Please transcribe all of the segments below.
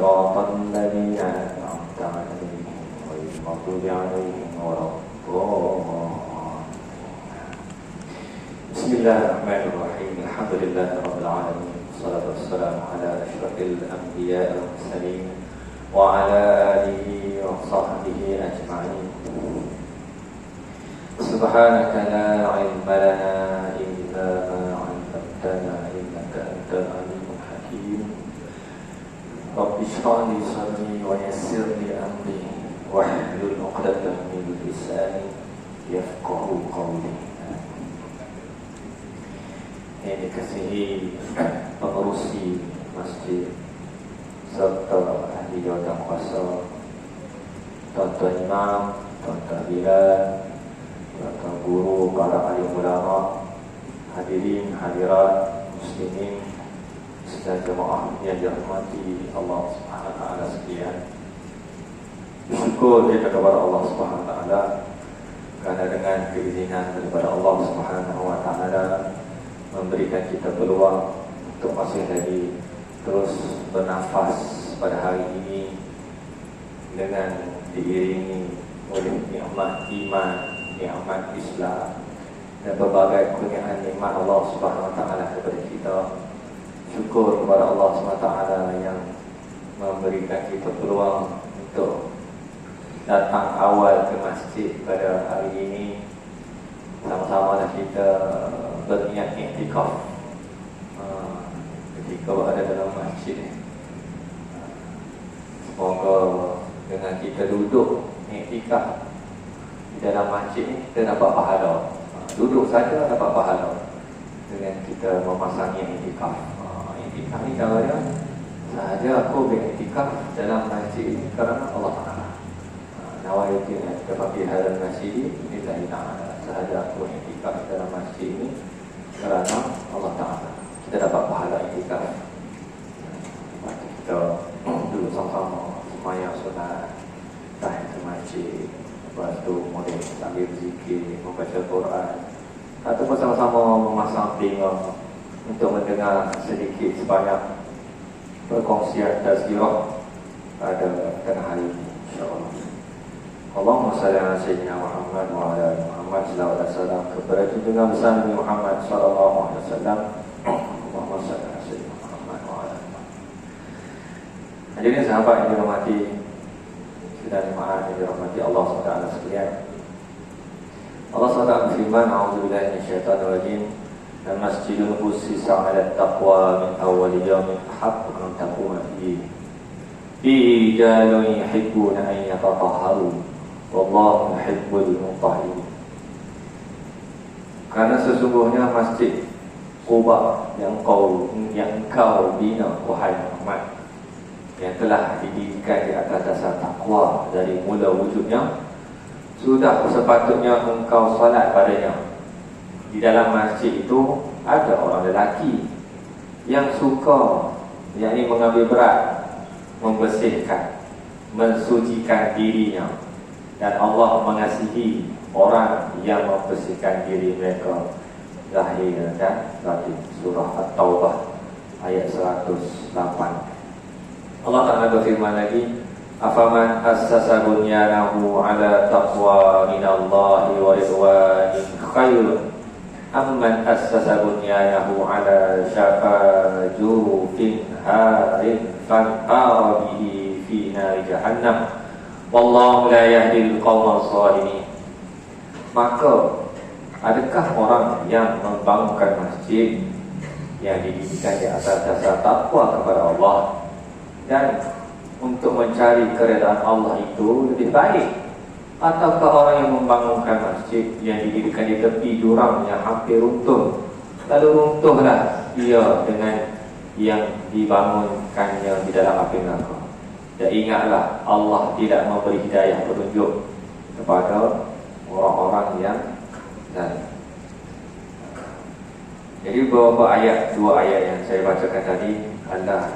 صراط الذين أنعمت عليهم غير المغضوب عليهم ولا الضالين. بسم الله الرحمن الرحيم. الحمد لله رب العالمين، والصلاة والسلام على أشرف الأنبياء والمرسلين وعلى آله وصحبه أجمعين. سبحانك لا علم لنا إلا ما علمتنا إنك أنت العليم الحكيم. رب اشرح لي صدري ويسر لي أمري واحلل عقدة من لساني يفقهوا قولي. Yang dikasihi pengurusi masjid serta ahli jawatan kuasa, tuan-tuan imam, tuan-tuan bilal, tuan-tuan guru, para alim ulama, hadirin hadirat muslimin serta jemaah yang dirahmati Allah Subhanahu wa taala sekalian. Bersyukur kita kepada Allah Subhanahu wa taala kerana dengan keizinan daripada Allah Subhanahu wa taala memberikan kita peluang untuk masih lagi terus bernafas pada hari ini dengan diiringi oleh nikmat iman, nikmat Islam dan berbagai kurniaan nikmat Allah Subhanahu wa taala kepada kita. Syukur kepada Allah Subhanahu wa taala yang memberikan kita peluang untuk datang awal ke masjid pada hari ini. Sama-sama kita berniat iktikaf ketika berada dalam masjid. Semoga dengan kita duduk iktikaf di dalam masjid ni kita dapat pahala. Duduk saja dapat pahala dengan kita memasangi iktikaf. Iktikaf ni caranya sahaja aku beriktikaf dalam masjid ini kerana Allah Taala. Nawaitu tetapi hadal masjid lillahi ta'ala. Sahaja aku iktikaf dalam masjid ini kerana Allah Ta'ala. Kita dapat pahala iktikaf. Kita dulu sama-sama semayang sunat, tahiyat masjid, lepas tu boleh sambil zikir, membaca Quran, ataupun sama-sama memasang telinga untuk mendengar sedikit sebanyak perkongsian tazkirah pada tengah hari ini, insyaAllah. Allahumma salli ala sayyidina Muhammad wa ala ali Muhammad sallallahu alaihi wasallam, kepada junjungan besar Nabi Muhammad sallallahu alaihi wasallam. Allahumma salli ala sayyidina Muhammad wa ala ali Muhammad. Hadirin sahabat yang dirahmati dan jemaah yang dirahmati Allah Subhanahu wa sekalian. Allah SWT berfirman, a'udzubillahi minasyaitonir rajim. Al-masjidul ussisa 'ala taqwa min awwal yawmin ahaqqu an taquma fihi. Fihi rijalun yuhibbuna an yatatahharu. Wallahu yuhibbul mutahhirin. Karena sesungguhnya masjid Quba yang engkau bina, wahai Muhammad, yang telah didirikan di atas dasar takwa dari mula wujudnya, sudah sepatutnya engkau salat padanya. Di dalam masjid itu ada orang lelaki yang suka, yakni mengambil berat, membersihkan, mensucikan dirinya, dan Allah mengasihi orang yang membersihkan diri mereka zahir dan batin. Surah At-Taubah ayat 108. Allah Ta'ala berfirman lagi, afaman assasa bunyanahu ala taqwa minallahi wa ridwanin khairun amman assasa bunyanahu ala syafa jurufin harin fanhara bihi fi nari jahannam wallahu la yahdil qawmal zalimin. Maka adakah orang yang membangunkan masjid yang didirikan di atas dasar takwa kepada Allah dan untuk mencari keredaan Allah itu lebih baik, ataukah orang yang membangunkan masjid yang didirikan di tepi jurang yang hampir runtuh, lalu runtuhlah ia dengan yang dibangunkannya di dalam api neraka? Dan ingatlah, Allah tidak memberi hidayah petunjuk kepada orang-orang yang zalim. Jadi beberapa ayat, dua ayat yang saya bacakan tadi adalah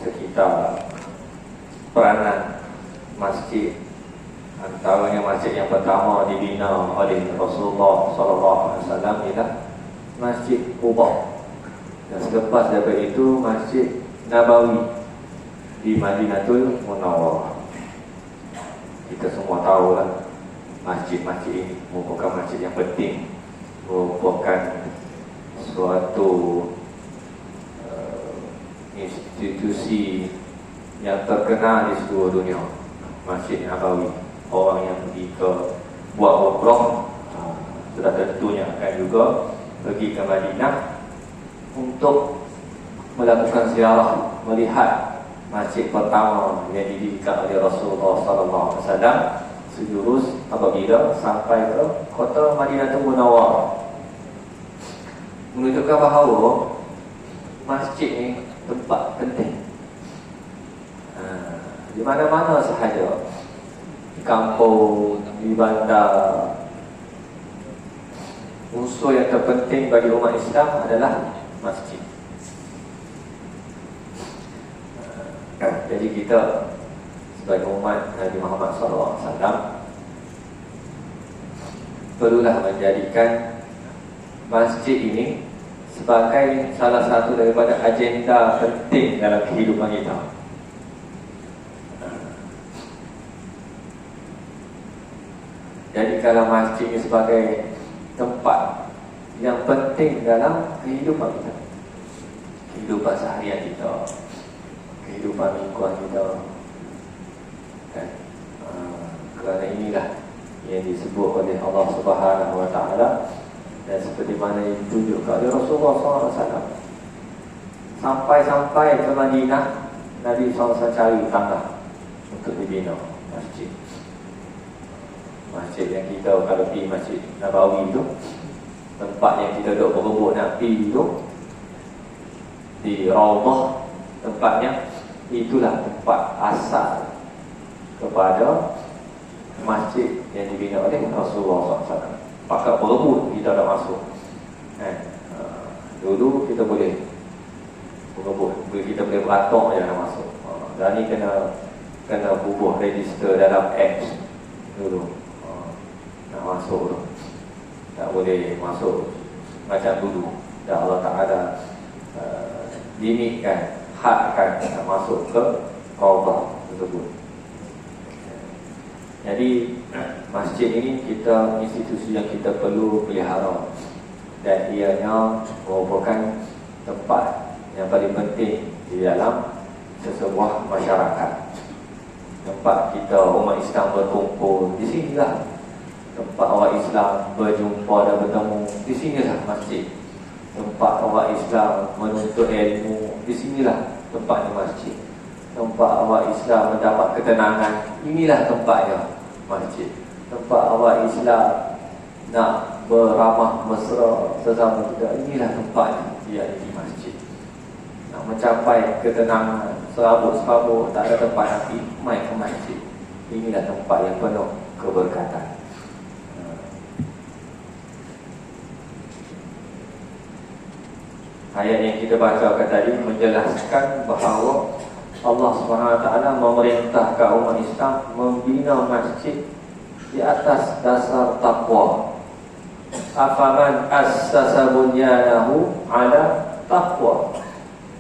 sekitar peranan masjid. Antaranya masjid yang pertama dibina oleh Rasulullah SAW ialah Masjid Quba, dan selepas daripada itu Masjid Nabawi di Madinatul Munawwarah. Kita semua tahu lah, masjid-masjid ini merupakan masjid yang penting, merupakan suatu institusi yang terkenal di seluruh dunia. Masjid Nabawi, orang yang pergi ke buat umrah sudah tentunya akan juga pergi ke Madinah untuk melakukan ziarah, melihat masjid pertama yang didirikan oleh Rasulullah SAW sejurus apabila sampai ke kota Madinatul Munawwarah, menunjukkan bahawa masjid ni tempat penting. Di mana-mana sahaja, di kampung, di bandar, unsur yang terpenting bagi umat Islam adalah masjid. Jadi kita sebagai umat Nabi Muhammad SAW perlulah menjadikan masjid ini sebagai salah satu daripada agenda penting dalam kehidupan kita. Jadi kalau masjid ini sebagai tempat yang penting dalam kehidupan kita, kehidupan seharian kita, kehidupan lingkungan kita, kan? Kerana inilah yang disebut oleh Allah Subhanahu Wa Taala, dan seperti mana yang ditunjukkan oleh Rasulullah SAW. Sampai ke Madinah, Nabi SAW cari tanah untuk dibina masjid. Masjid yang kita kalau pergi Masjid Nabawi itu, tempat yang kita duduk berebut nak pergi itu, di Raudhah tempatnya, itulah tempat asal kepada masjid yang dibina oleh Rasulullah SAW. Pakat berebut kita dah masuk. Dulu kita boleh berebut, kita boleh beratok je nak masuk. Dan ni kena bubuh register dalam apps dulu. Nak masuk tu tak boleh masuk macam dulu. Dan Allah Ta'ala limitkan, hadkan nak masuk ke Kaabah tersebut. Jadi masjid ini institusi yang kita perlu pelihara, dan ianya merupakan tempat yang paling penting di dalam sesebuah masyarakat. Tempat kita umat Islam berkumpul, di sinilah tempat orang Islam berjumpa dan bertemu, di sinilah masjid. Tempat orang Islam menuntut ilmu, di sinilah tempatnya masjid. Tempat orang Islam mendapat ketenangan, inilah tempatnya masjid. Tempat orang Islam nak beramah mesra sesama kita, inilah tempatnya, dia di masjid. Nak mencapai ketenangan, serabut-serabut, tak ada tempat nak pergi, mai ke masjid. Inilah tempat yang penuh keberkatan. Ayat yang kita bacakan tadi menjelaskan bahawa Allah SWT memerintahkan umat Islam membina masjid di atas dasar taqwa. Afaman assasa bunyanahu ala taqwa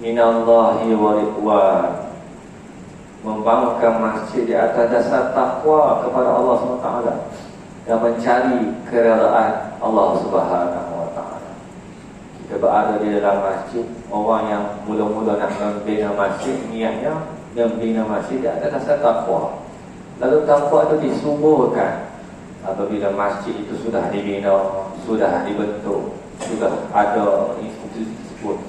minallahi wa ridwan. Membangunkan masjid di atas dasar taqwa kepada Allah SWT dan mencari keredaan Allah Subhanahu Wa Taala. Kita berada di dalam masjid, orang yang mula-mula nak membina masjid, niatnya membina masjid di atas dasar takwa. Lalu takwa itu disuburkan apabila masjid itu sudah dibina, sudah dibentuk, sudah ada institusi tersebut.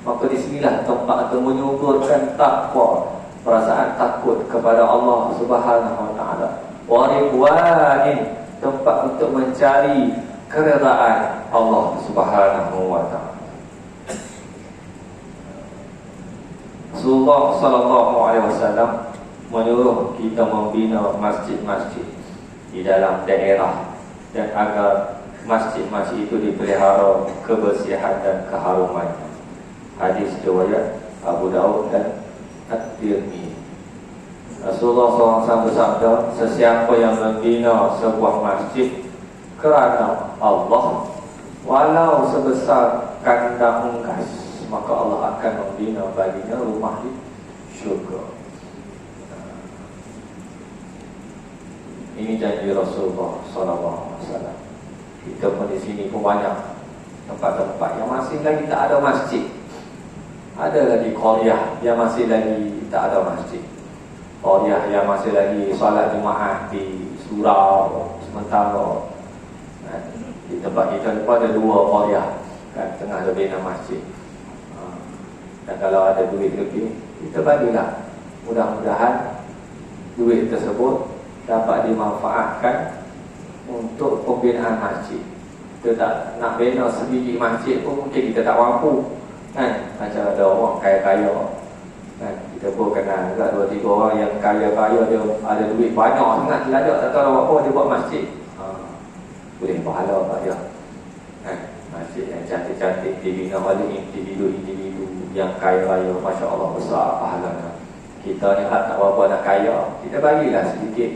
Maka di sinilah tempat untuk menyuburkan takwa, perasaan takut kepada Allah Subhanahu Wa Taala. Wa ridwanin, tempat untuk mencari keredaan Allah Subhanahu Wa Taala. Rasulullah sallallahu alaihi wasallam menyuruh kita membina masjid-masjid di dalam daerah, dan agar masjid-masjid itu dipelihara kebersihan dan keharuman. Hadis riwayat Abu Daud dan At-Tirmidzi. Rasulullah SAW bersabda, sesiapa yang membina sebuah masjid kerana Allah, walau sebesar kandang unggas, maka Allah akan membina baginya rumah di syurga. Ini janji Rasulullah SAW. Kita pun di sini pun banyak tempat-tempat yang masih lagi tak ada masjid. Ada lagi qaryah yang masih lagi tak ada masjid. Qaryah yang masih lagi solat Jumaat di surau sementara. Di tempat kita pun ada 2 qaryah kan, tengah ada masjid. Dan kalau ada duit lebih, kita bagilah. Mudah-mudahan duit tersebut dapat dimanfaatkan untuk pembinaan masjid. Kita tak nak bina sebiji masjid pun mungkin kita tak mampu kan. Macam ada orang kaya-kaya kan, kita pun kenal juga 2-3 orang yang kaya-kaya, dia ada duit banyak sangat, dia tak tahu apa dia buat masjid. Boleh pahala tak dia kan? Masjid yang cantik-cantik dibina oleh individu-individu yang kaya-raya, Masya Allah, besar pahalanya. Kita ni tak apa-apa nak kaya, kita bagilah sedikit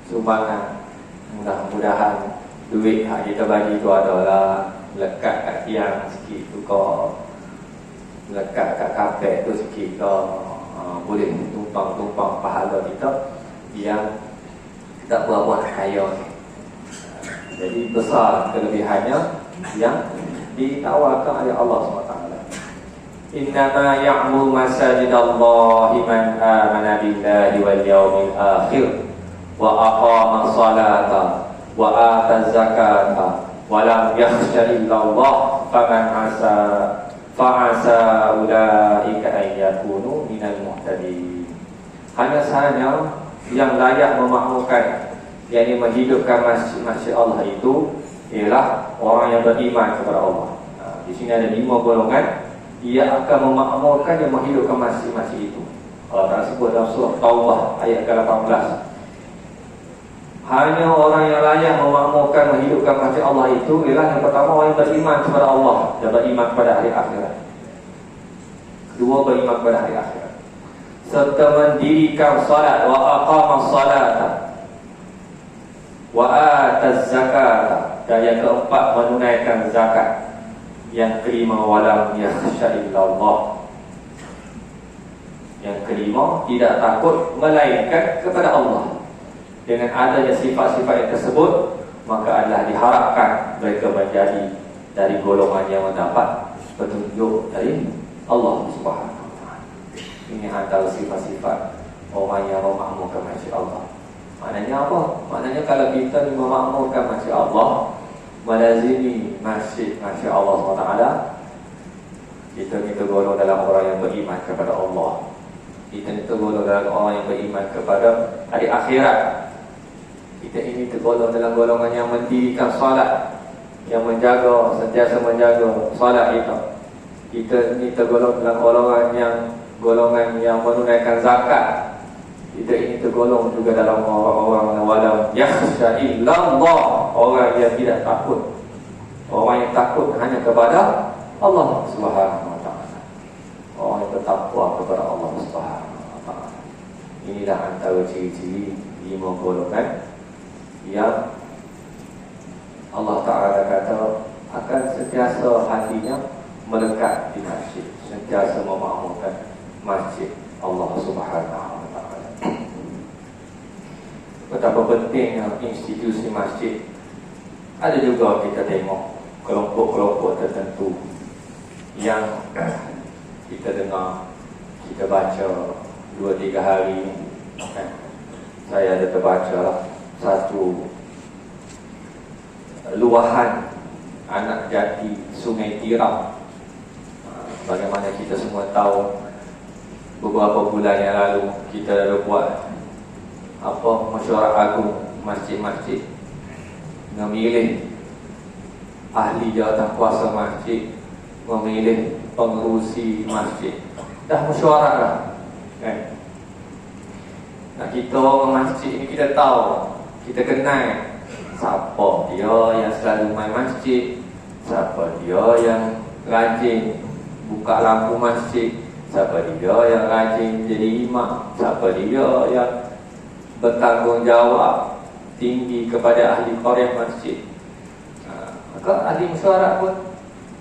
sumbangan. Mudah-mudahan duit yang kita bagi tu adalah lekat kat tiang sikit tu ke, lekat kat kapet tu sikit ke, boleh tumpang-tumpang pahala kita yang tak berapa nak kaya ni. Jadi besar kelebihannya yang ditawarkan oleh Allah SWT. Innama ya'muru masajidallahi man amana billahi wal yawmil akhir wa aqama salata wa ata zakata wa lam yakhsha illallah fa'asa ulaika an yakunu minal muhtadin. Hanya sahaja yang layak memakmurkan, yakni menghidupkan masjid Allah itu ialah orang yang beriman kepada Allah. Di sini ada 5 golongan. Ia akan memakmurkan dan menghidupkan masjid-masjid itu. Allah sebut dalam surah Taubah ayat ke-18. Hanya orang yang layak memakmurkan, menghidupkan masjid Allah itu ialah yang pertama orang yang beriman kepada Allah dan beriman kepada hari akhirat. Kedua, beriman kepada hari akhirat, serta mendirikan salat wa aqama salata wa ataz zakata, dan yang keempat menunaikan zakat. Yang kelima, walam yakhsha illallah. Yang kelima, tidak takut melainkan kepada Allah. Dengan adanya sifat-sifat yang tersebut, maka adalah diharapkan mereka menjadi dari golongan yang mendapat petunjuk dari Allah Subhanahu wa ta'ala. Ini antara sifat-sifat orang yang memakmurkan masjid Allah. Maknanya apa? Maknanya kalau kita ni memakmurkan masjid Allah, melazimi masjid Allah SWT, kita ni tergolong dalam orang yang beriman kepada Allah. Kita ni tergolong dalam orang yang beriman kepada hari akhirat. Kita ini tergolong dalam golongan yang mendirikan salat, yang menjaga, sentiasa menjaga salat kita. Kita ni tergolong dalam golongan yang menunaikan zakat. Kita ini tergolong juga dalam orang-orang walam yakhsha illallah, orang yang tidak takut. Orang yang takut hanya kepada Allah Subhanahu wa ta'ala. Orang yang bertakwa kepada Allah Subhanahu wa ta'ala. Inilah antara ciri-ciri 5 golongan yang Allah Ta'ala kata akan sentiasa hatinya melekat di masjid, sentiasa memakmurkan masjid Allah Subhanahu wa ta'ala. Betapa pentingnya institusi masjid. Ada juga kita tengok kelompok-kelompok tertentu yang kita dengar, kita baca 2-3 hari. Saya ada terbaca satu luahan anak jati Sungai Tiram. Bagaimana kita semua tahu, beberapa bulan yang lalu kita ada buat mesyuarat agung masjid-masjid, memilih ahli jawatan kuasa masjid, memilih pengerusi masjid. Dah mesyuarat lah kan? Nah, kita orang masjid ni kita tahu, kita kenal siapa dia yang selalu main masjid, siapa dia yang rajin buka lampu masjid, siapa dia yang rajin jadi imam, siapa dia yang bertanggungjawab tinggi kepada ahli qaryah masjid. Maka ahli mesyuarat pun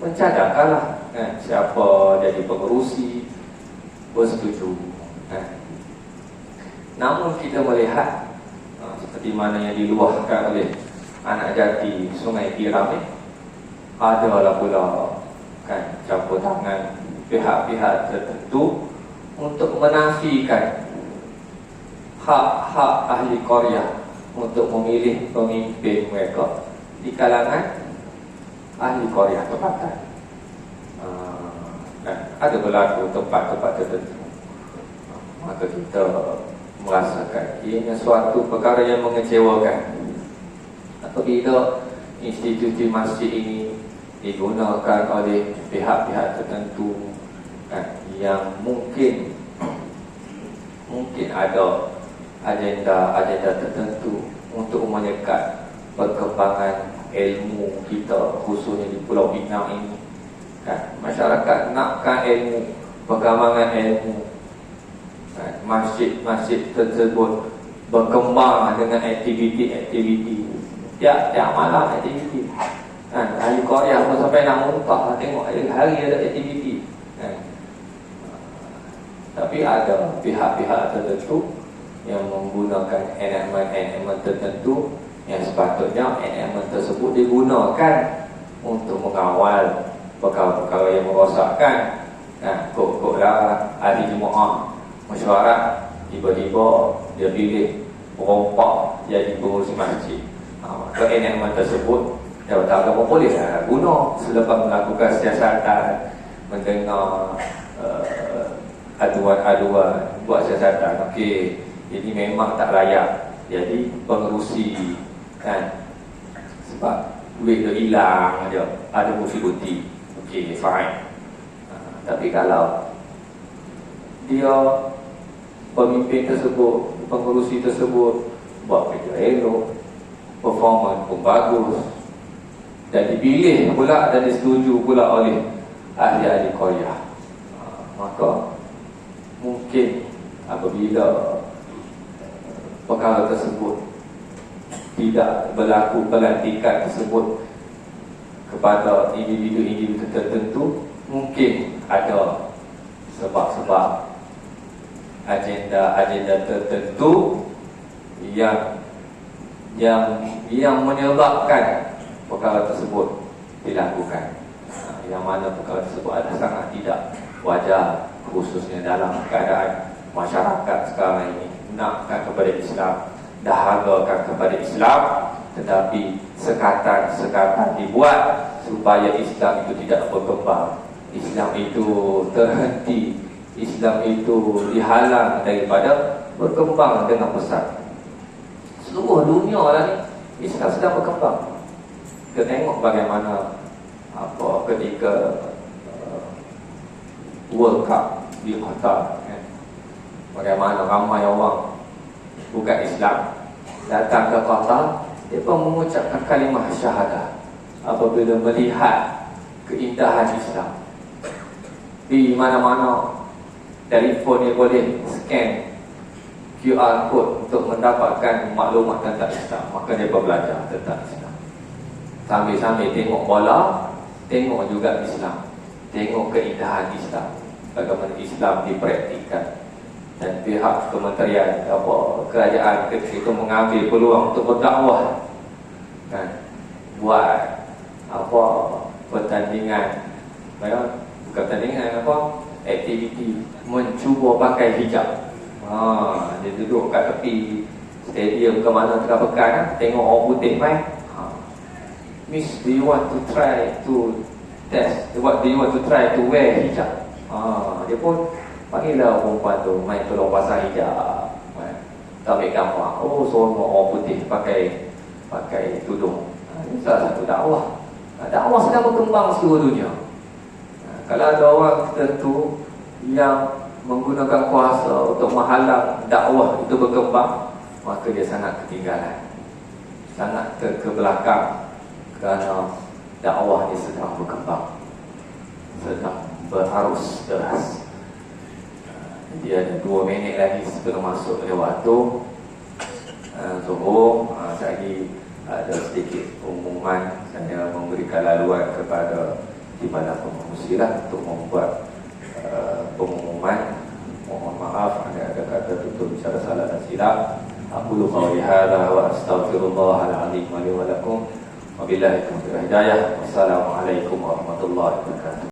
mencadangkanlah siapa jadi pengerusi, bersetuju. Namun kita melihat seperti mana yang diluahkan oleh anak jati Sungai Tiram ni, adalah pula kan campur tangan pihak-pihak tertentu untuk menafikan hak-hak ahli Korea untuk memilih pemimpin mereka di kalangan ahli Korea tempatan. Ada berlaku tempat-tempat tertentu, maka kita merasakan ianya suatu perkara yang mengecewakan apabila institusi masjid ini digunakan oleh pihak-pihak tertentu yang mungkin ada agenda tertentu untuk menyekat perkembangan ilmu kita, khususnya di Pulau Pinang ini. Masyarakat nakkan ilmu, perkembangan ilmu, masjid-masjid tersebut berkembang dengan aktiviti-aktiviti tiap malam aktiviti. Ahli Korea pun sampai nak muntah tengok hari ada aktiviti. Tapi ada pihak-pihak tertentu yang menggunakan enakmen tertentu yang sepatutnya enakmen tersebut digunakan untuk mengawal perkara-perkara yang merosakkan. Kok-koklah ahli Jumaat mesyuarat, tiba-tiba dia pilih perompak jadi pengurusi masjid. Maka enakmen tersebut Jabatan Agama boleh guna selepas melakukan siasatan, mendengar aduan-aduan, buat siasatan. Okey, jadi memang tak layak jadi pengerusi kan, sebab duit dia hilang aja, ada bukti-bukti. Okey, fine. Tapi kalau dia pemimpin tersebut, pengerusi tersebut buat kerja elok, performance pun bagus, dan dipilih pula dan disetujui pula oleh ahli-ahli Korea, maka mungkin apabila perkara tersebut tidak berlaku pelantikan tersebut kepada individu-individu tertentu, mungkin ada sebab-sebab agenda tertentu yang menyebabkan perkara tersebut dilakukan, yang mana perkara tersebut adalah sangat tidak wajar, khususnya dalam keadaan masyarakat sekarang ini nakkan kepada Islam, dahagakan kepada Islam, tetapi sekatan-sekatan dibuat supaya Islam itu tidak berkembang, Islam itu terhenti, Islam itu dihalang daripada berkembang dengan pesat. Seluruh dunia lah ni Islam sedang berkembang. Kita tengok bagaimana ketika World Cup di Qatar, bagaimana ramai orang bukan Islam datang ke Qatar, mereka mengucapkan kalimah syahadah apabila melihat keindahan Islam. Di mana-mana telefon dia boleh scan QR code untuk mendapatkan maklumat tentang Islam, maka dia belajar tentang Islam. Sambil-sambil tengok bola, tengok juga Islam, tengok keindahan Islam, bagaimana Islam dipraktikkan. Dan pihak kementerian kerajaan ketika itu mengambil peluang untuk berdakwah, kan, buat pertandingan, bukan pertandingan, aktiviti mencuba pakai hijab. Dia duduk kat tepi stadium ke mana tengah pekan, tengok orang putih main. Miss, do you want to try to test? What do you want to try to wear hijab? Dia pun panggillah perempuan tu main tolong pasang hijab, kita ambil gambar. Semua orang putih pakai tudung. Ini salah satu dakwah. Dakwah sedang berkembang seluruh dunia. Kalau ada orang tertentu yang menggunakan kuasa untuk menghalang dakwah itu berkembang, maka dia sangat ketinggalan, sangat kebelakang, kerana dakwah ini sedang berkembang, sedang berarus deras. Jadi ada 2 minit lagi sebelum masuk ke waktu Zuhur. Saya ada sedikit pengumuman. Saya memberikan laluan kepada Timbalan Pengerusi untuk membuat pengumuman. Mohon maaf ada kata tutur bicara salah dan silap. Aqulu qawli hadza wa astaghfirullahal azim wa li wa lakum. Wabillahi taufiq wal hidayah. Wassalamualaikum warahmatullahi wabarakatuh.